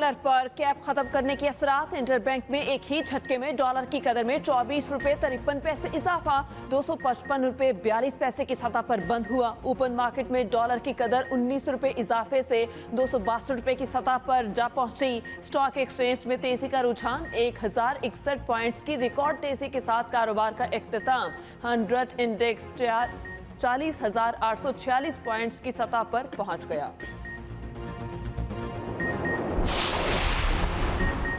Dollar पर cap खत्म करने के असरात। इंटरबैंक में एक ही झटके में डॉलर की कदर में 24 रुपए 53 पैसे इजाफा, 255 रुपए 42 पैसे की सतह पर बंद हुआ। ओपन मार्केट में डॉलर की कदर 19 रुपए इजाफे से 262 रुपए की सतह पर जा पहुंची। स्टॉक एक्सचेंज में तेजी का रुझान, 1061 पॉइंट्स की रिकॉर्ड तेजी के साथ कारोबार का इख्तिताम। 100 इंडेक्स 40,846 पॉइंट्स की सतह पर पहुंच गया।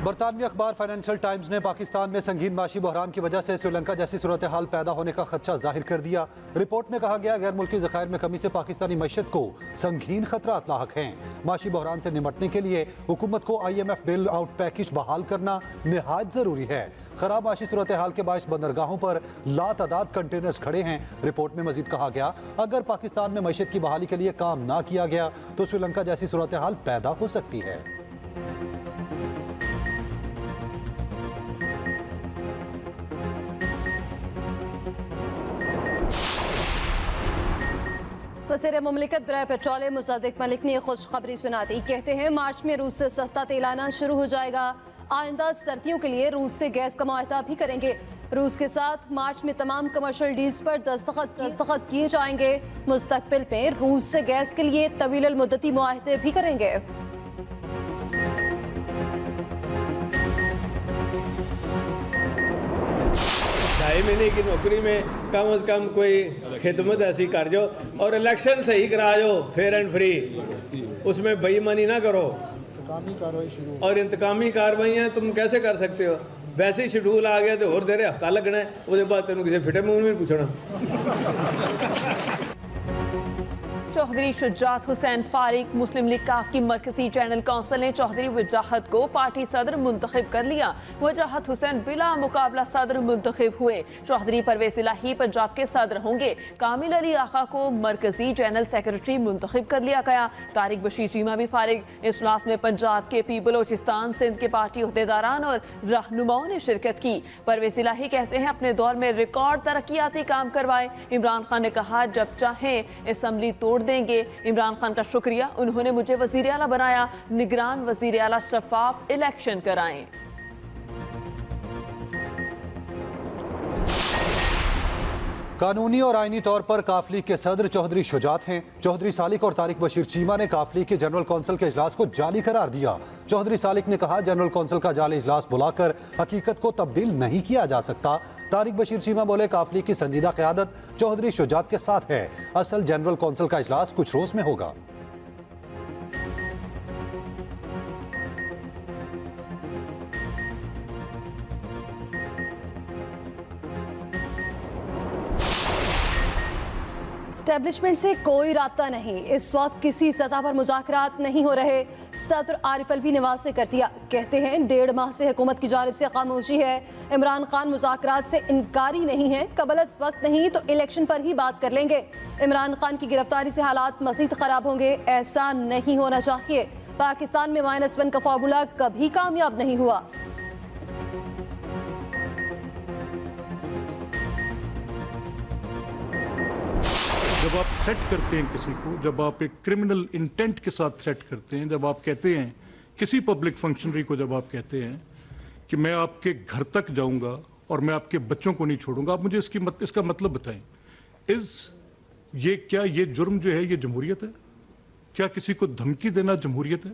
बरतानवी अखबार फाइनेंशियल टाइम्स ने पाकिस्तान में संगीन माशी बहरान की वजह से श्रीलंका जैसी सूरत हाल पैदा होने का खदशा जाहिर कर दिया। रिपोर्ट में कहा गया गैर मुल्की ज़खायर में कमी से पाकिस्तानी मईशत को संगीन खतरात लाहक हैं। माशी बहरान से निमटने के लिए हुकूमत को IMF बेल आउट पैकेज बहाल करना निहायत ज़रूरी है। खराब माशी सूरत हाल के बायस बंदरगाहों पर लातादाद कंटेनर्स खड़े हैं। रिपोर्ट में मजीद कहा गया अगर पाकिस्तान में मईशत की बहाली के लिए काम ना किया गया तो श्रीलंका जैसी सूरत हाल पैदा हो सकती है। वज़ीर मुमलिकत बराए पेट्रोलियम मुसद्दिक मलिक ने खुशखबरी सुना दी। कहते हैं मार्च में रूस से सस्ता तेल आना शुरू हो जाएगा। आइंदा सर्दियों के लिए रूस से गैस का मुआहदा भी करेंगे। रूस के साथ मार्च में तमाम कमर्शियल डील्स पर दस्तखत किए जाएंगे। मुस्तकबिल में रूस से गैस के लिए तवील मुद्दती मुआहदे भी करेंगे। 2.5 महीने की नौकरी में कम से कम कोई खिदमत ऐसी कर जो और इलेक्शन सही करा जो, फेयर एंड फ्री, उसमें बेईमानी ना करो। और इंतकामी कार्रवाइयाँ तुम कैसे कर सकते हो? वैसे ही शेड्यूल आ गया तो और देर हफ्ता लगना है, उसके बाद तेन किसी फिटे मुंह में पूछना। चौधरी शुजात हुसैन फारिग मुस्लिम लीग काफ की मरकजी जनरल कौंसिल ने चौधरी वजाहत को पार्टी सदर मुंतखब कर लिया। वजाहत हुसैन बिला मुकाबला सदर मुंतखब हुए। चौधरी परवेज इलाही पंजाब के सदर होंगे। कामिल अली आखा को मरकजी जनरल सेक्रेटरी मुंतखब कर लिया गया। तारिक बशीर चीमा भी फारिग। इजलास में पंजाब के पी बलोचिस्तान सिंध के पार्टी अहदेदारान और रहनुमाओं ने शिरकत की। परवेज इलाही कहते हैं अपने दौर में रिकॉर्ड तरक्याती काम करवाए। इमरान खान ने कहा जब चाहें असम्बली तोड़ देंगे। इमरान खान का शुक्रिया, उन्होंने मुझे वजीर आला बनाया। निगरान वजीर आला शफाफ इलेक्शन कराएं। कानूनी और आईनी तौर पर काफ लीग के सदर चौधरी शुजात हैं। चौधरी सालिक और तारिक बशीर चीमा ने काफ लीग के जनरल कौंसिल के इजलास को जाली करार दिया। चौधरी सालिक ने कहा जनरल कौंसिल का जाली इजलास बुलाकर हकीकत को तब्दील नहीं किया जा सकता। तारिक बशीर चीमा बोले काफ लीग की संजीदा क़यादत चौधरी शुजात के साथ है। असल जनरल कौंसिल का इजलास कुछ रोज में होगा। एस्टेब्लिशमेंट से कोई राब्ता नहीं। इस वक्त किसी सतह पर मुज़ाकरात नहीं हो रहे। सदर आरिफ अलवी ने वाज़े कर दिया। कहते हैं 1.5 माह से हुकूमत की जानिब से खामोशी है। इमरान खान मुज़ाकरात से इनकारी नहीं है। कबल अज़ वक्त नहीं तो इलेक्शन पर ही बात कर लेंगे। इमरान खान की गिरफ्तारी से हालात मज़ीद ख़राब होंगे। ऐसा नहीं होना चाहिए। पाकिस्तान में -1 का फार्मूला कभी कामयाब नहीं हुआ। जब आप थ्रेट करते हैं किसी को, जब आप एक क्रिमिनल इंटेंट के साथ थ्रेट करते हैं, जब आप कहते हैं किसी पब्लिक फंक्शनरी को, जब आप कहते हैं कि मैं आपके घर तक जाऊंगा और मैं आपके बच्चों को नहीं छोड़ूंगा, आप मुझे इसका मतलब बताएं। क्या ये जुर्म जो है ये जमहूरियत है? क्या किसी को धमकी देना जमहूरियत है?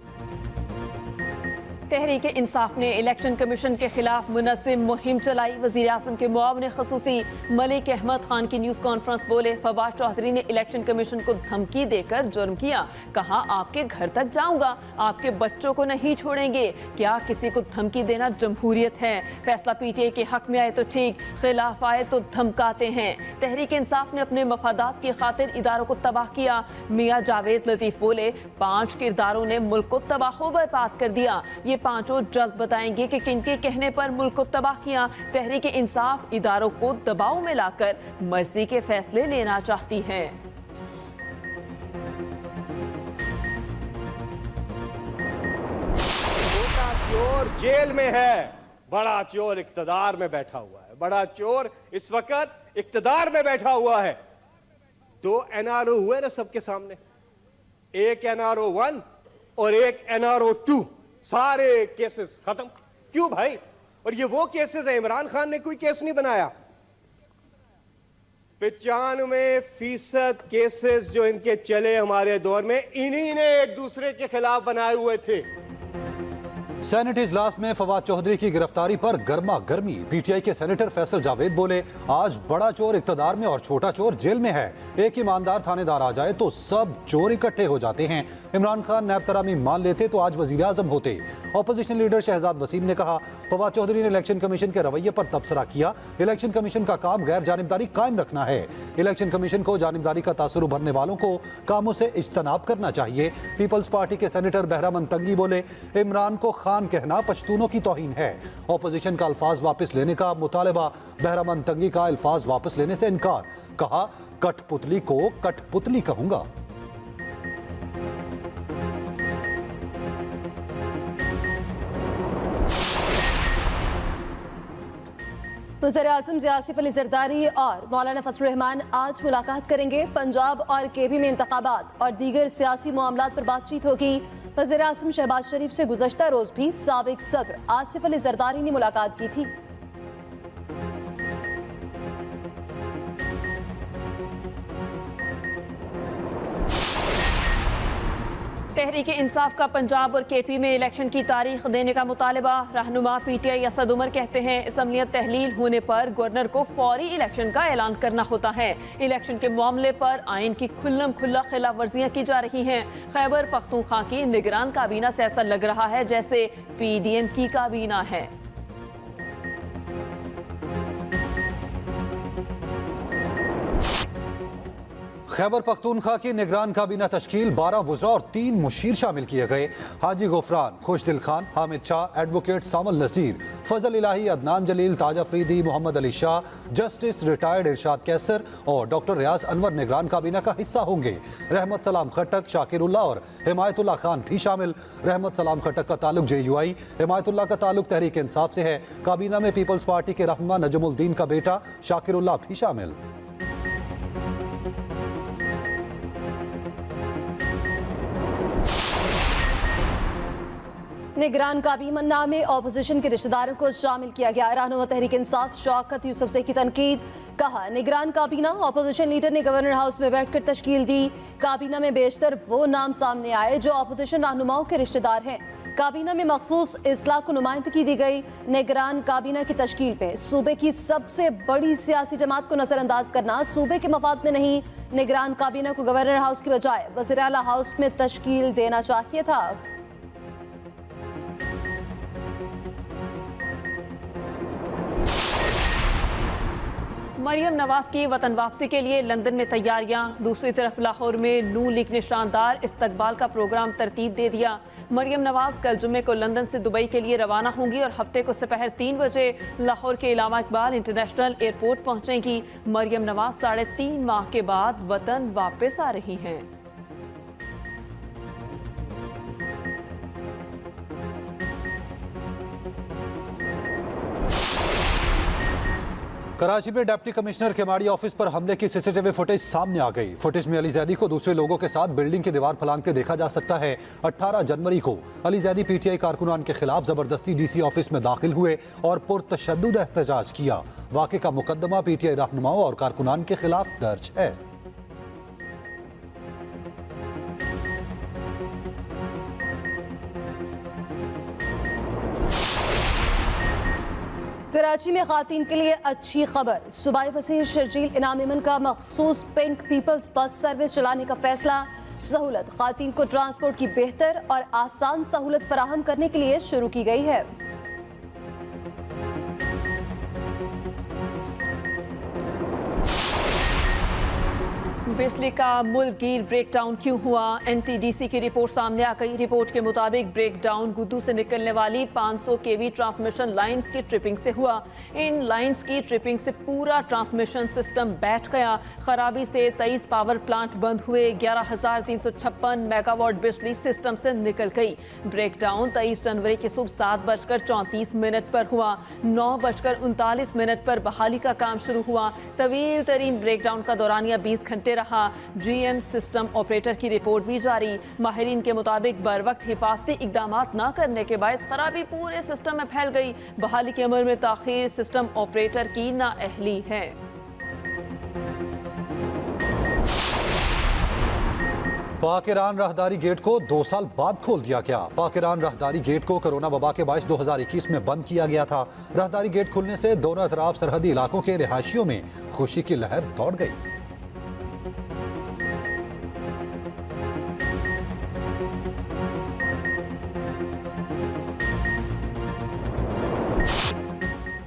तहरीक इंसाफ ने इलेक्शन कमीशन के खिलाफ मुनज़्ज़म मुहिम चलाई। वज़ीर आज़म के मुआविन ख़ुसूसी मलिक अहमद खान की न्यूज़ कॉन्फ्रेंस बोले। फवाद चौधरी ने इलेक्शन कमीशन को धमकी देकर जुर्म किया। कहा आपके घर तक जाऊंगा, आपके बच्चों को नहीं छोड़ेंगे। क्या किसी को धमकी देना जमहूरियत है? फैसला PTA के हक में आए तो ठीक, खिलाफ आए तो धमकाते हैं। तहरीक इंसाफ ने अपने मफादात की खातिर इदारों को तबाह किया। मियाँ जावेद लतीफ़ बोले 5 किरदारों ने मुल्क को तबाह बर्बाद कर दिया। ये 5 जल्द बताएंगे कि किनके कहने पर मुल्क को तबाह किया। तहरीक इंसाफ इदारों को दबाव में लाकर मर्जी के फैसले लेना चाहती है। छोटा चोर जेल में है, बड़ा चोर इक्तदार में बैठा हुआ है। बड़ा चोर इस वक्त इक्तदार में बैठा हुआ है। 2 NRO हुए ना सबके सामने, एक NRO 1 और एक NRO 2। सारे केसेस खत्म। क्यों भाई? और ये वो केसेस है, इमरान खान ने कोई केस नहीं बनाया। 95% केसेस जो इनके चले हमारे दौर में, इन्हीं ने एक दूसरे के खिलाफ बनाए हुए थे। सेनेट इजलास में फवाद चौधरी की गिरफ्तारी पर गर्मा गर्मी। पीटीआई के सेनेटर फैसल जावेद बोले, आज बड़ा चोर इक्तदार में और छोटा चोर जेल में है। एक ईमानदार थानेदार आ जाए तो सब चोर इकट्ठे हो जाते हैं। इमरान खान नैब तरामीम मान लेते तो आज वजीर आजम होते। ऑपोजिशन लीडर शहजाद वसीम ने कहा, फवाद चौधरी ने इलेक्शन कमीशन के रवैये पर तबसरा किया। इलेक्शन कमीशन का काम गैर जानिबदारी कायम रखना है। इलेक्शन कमीशन को जानिबदारी का तासुर उभरने वालों को कामों से इज्तनाब करना चाहिए। पीपल्स पार्टी के सेनेटर बहरामन तंगी बोले, इमरान को खान कहना पश्तूनों की तौहीन है। ऑपोजिशन का अल्फाज वापस लेने का मुतालबा। बहरामन तंगी का अल्फाज वापस लेने से इनकार। कहा, कठपुतली को कठपुतली कहूंगा। वज़ीर-ए-आज़म आसिफ अली ज़रदारी और मौलाना फजल रहमान आज मुलाकात करेंगे। पंजाब और केपी में इंतखाबात और दीगर सियासी मामलात पर बातचीत होगी। वज़ीर-ए-आज़म शहबाज शरीफ से गुज़श्ता रोज भी साबिक सदर आसिफ अली ज़रदारी ने मुलाकात की थी। तहरीक इंसाफ का पंजाब और केपी में इलेक्शन की तारीख देने का मुतालबा। रहनुमा पीटीआई असद उमर कहते हैं, असम्बलियत तहलील होने पर गवर्नर को फौरी इलेक्शन का ऐलान करना होता है। इलेक्शन के मामले पर आइन की खुल्लम खुल्ला खिलाफ वर्जियाँ की जा रही हैं। खैबर पख्तूनख्वा की निगरान काबीना से ऐसा लग रहा है जैसे पीडीएम की काबीना है। खैबर पख्तूनख्वा की निगरान काबीना तश्कील 12 वज़रा और 3 मुशीर शामिल किए गए। हाजी गुफरान, खुशदिल खान, हामिद शाह, एडवोकेट सामल नज़ीर, फजल इलाही, अदनान जलील, ताज अफरीदी, मोहम्मद अली शाह, जस्टिस रिटायर्ड इरशाद कैसर और डॉक्टर रियाज अनवर निगरान काबीना का हिस्सा होंगे। रहमत सलाम खट्टक, शाकिरुल्लाह और हिमायतुल्लाह खान भी शामिल। रहमत सलाम खट्टक का ताल्लुक JUI, हिमायतुल्लाह का ताल्लुक तहरीक इंसाफ से है। काबीना में पीपल्स पार्टी के रहनुमा नजमुद्दीन का बेटा शाकिरुल्लाह भी शामिल। निगरान काबीना में ऑपोजिशन के रिश्तेदारों को शामिल किया गया। रहनुमा तहरीक इंसाफ शौकत यूसुफजई की तनकीद। कहा, निगरान काबीना ऑपोजिशन लीडर ने गवर्नर हाउस में बैठकर तश्कील दी। काबीना में बेशतर वो नाम सामने आए जो ऑपोजिशन रहनुमाओं के रिश्तेदार हैं। काबीना में मखसूस इस्लाह को नुमाइंदगी दी गई। निगरान काबीना की तश्कील पे सूबे की सबसे बड़ी सियासी जमात को नजरअंदाज करना सूबे के मफाद में नहीं। निगरान काबीना को गवर्नर हाउस की बजाय वज़ीर आला हाउस में तश्कील देना चाहिए था। मरियम नवाज की वतन वापसी के लिए लंदन में तैयारियां। दूसरी तरफ लाहौर में नून लीग ने शानदार इस्तकबाल का प्रोग्राम तरतीब दे दिया। मरियम नवाज कल जुम्मे को लंदन से दुबई के लिए रवाना होंगी और हफ्ते को दोपहर 3 बजे लाहौर के इलामा इकबाल इंटरनेशनल एयरपोर्ट पहुंचेंगी। मरियम नवाज 3.5 माह के बाद वतन वापस आ रही हैं। कराची में डिप्टी कमिश्नर केमाड़ी ऑफिस पर हमले की सीसीटीवी फुटेज सामने आ गई। फुटेज में अली जैदी को दूसरे लोगों के साथ बिल्डिंग की दीवार फलांगते देखा जा सकता है। 18 जनवरी को अली जैदी पीटीआई कारकुनान के खिलाफ जबरदस्ती डीसी ऑफिस में दाखिल हुए और पुरतशद्दुद एहतजाज किया। वाक़े का मुकदमा पीटीआई रहनुमाओं और कारकुनान के खिलाफ दर्ज है। कराची में खातीन के लिए अच्छी खबर। सूबाई वज़ीर शर्जील इनाम इमन का मखसूस पिंक पीपल्स बस सर्विस चलाने का फैसला। सहूलत खातीन को ट्रांसपोर्ट की बेहतर और आसान सहूलत फराहम करने के लिए शुरू की गई है। बिजली का मुल्कगीर ब्रेकडाउन क्यों हुआ? NTDC की रिपोर्ट सामने आ गई। रिपोर्ट के मुताबिक ब्रेकडाउन गुद्दू से निकलने वाली 500 kV ट्रांसमिशन लाइंस की ट्रिपिंग से हुआ। इन लाइंस की ट्रिपिंग से पूरा ट्रांसमिशन सिस्टम बैठ गया। खराबी से 23 पावर प्लांट बंद हुए। 11,356 मेगावाट बिजली सिस्टम से निकल गई। ब्रेकडाउन 23 जनवरी की सुबह 7:34 पर हुआ। 9:39 पर बहाली का काम शुरू हुआ। तवील तरीन ब्रेकडाउन का दौरानिया 20 घंटे रहा। GM सिस्टम ऑपरेटर की रिपोर्ट भी जारी। माहिरीन के मुताबिक बर वक्त हिफाजती इकदाम न करने के बायस खराबी पूरे सिस्टम में फैल गई। बहाली के अमल में ताखीर सिस्टम ऑपरेटर की नाअहली है। पाक ईरान राहदारी गेट को 2 साल बाद खोल दिया गया। पाक ईरान राहदारी गेट को कोरोना वबा के बायस 2021 में बंद किया गया था। राहदारी गेट खुलने से दोनों अतराफ सरहदी इलाकों के रिहायशियों में खुशी की लहर दौड़ गई।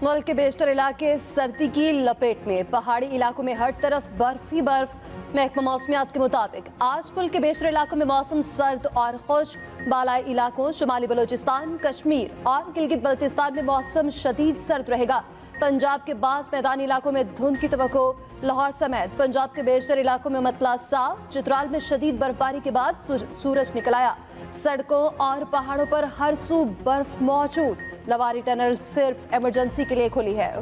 मुल्क के बेशतर इलाके सर्दी की लपेट में। पहाड़ी इलाकों में हर तरफ बर्फ ही बर्फ। महकमा मौसमियात के मुताबिक आज मुल्क के बेशतर इलाकों में मौसम सर्द और खुश्क। बालाई इलाकों शुमाली बलोचिस्तान, कश्मीर और गिलगित बल्तिस्तान में मौसम शदीद सर्द रहेगा। पंजाब के बास मैदानी इलाकों में धुंध की तवक्को। लाहौर समेत पंजाब के बेशतर इलाकों में मतला साफ। चित्राल में शदीद बर्फबारी के बाद सूरज निकल आया। सड़कों और पहाड़ों पर हर सू बर्फ मौजूद। लवारी टनल सिर्फ इमरजेंसी के लिए खुली है।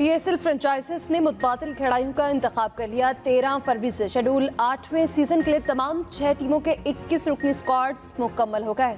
PSL फ्रेंचाइजीज ने मुतबादिल खिलाड़ियों का इंतखाब कर लिया। 13 फरवरी से शेड्यूल 8वें सीजन के लिए तमाम 6 टीमों के 21 रुकनी स्क्वाड्स मुकम्मल हो गए।